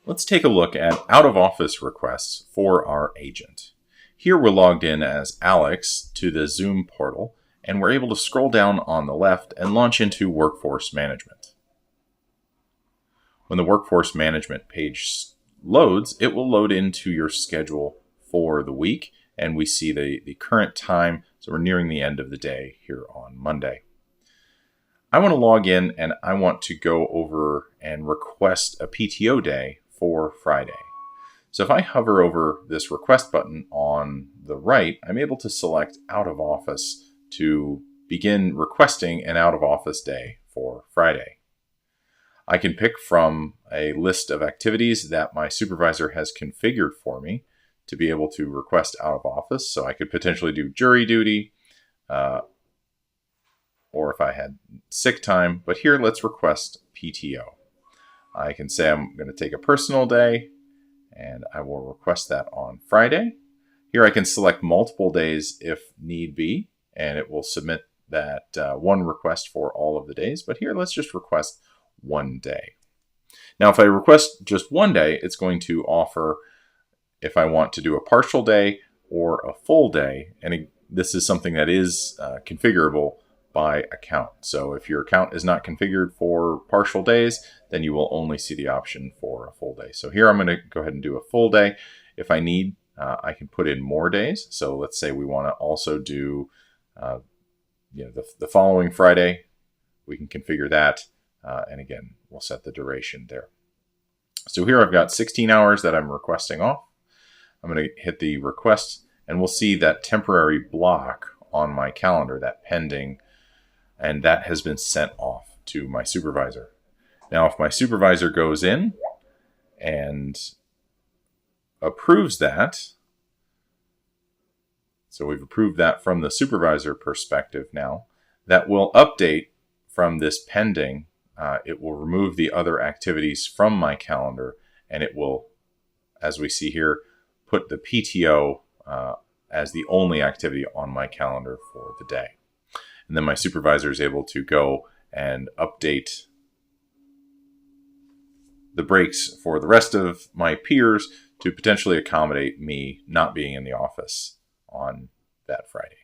Let's take a look at out-of-office requests for our agent. Here we're logged in as Alex to the Zoom portal, and we're able to scroll down on the left and launch into Workforce Management. When the Workforce Management page loads, it will load into your schedule for the week, and we see the current time, so we're nearing the end of the day here on Monday. I want to log in and I want to go over and request a PTO day for Friday. So if I hover over this request button on the right, I'm able to select out of office to begin requesting an out of office day for Friday. I can pick from a list of activities that my supervisor has configured for me to be able to request out of office. So I could potentially do jury duty, or if I had sick time, but here let's request PTO. I can say I'm going to take a personal day, and I will request that on Friday. Here I can select multiple days if need be, and it will submit that one request for all of the days. But here let's just request one day. Now if I request just one day, it's going to offer if I want to do a partial day or a full day, and this is something that is configurable by account. So if your account is not configured for partial days, then you will only see the option for a full day. So here I'm going to go ahead and do a full day. If I need, I can put in more days. So let's say we want to also do the following Friday. We can configure that. And again, we'll set the duration there. So here I've got 16 hours that I'm requesting off. I'm going to hit the request, and we'll see that temporary block on my calendar, that pending, and that has been sent off to my supervisor. Now, if my supervisor goes in and approves that, so we've approved that from the supervisor perspective now, that will update from this pending. It will remove the other activities from my calendar, and it will, as we see here, put the PTO as the only activity on my calendar for the day. And then my supervisor is able to go and update the breaks for the rest of my peers to potentially accommodate me not being in the office on that Friday.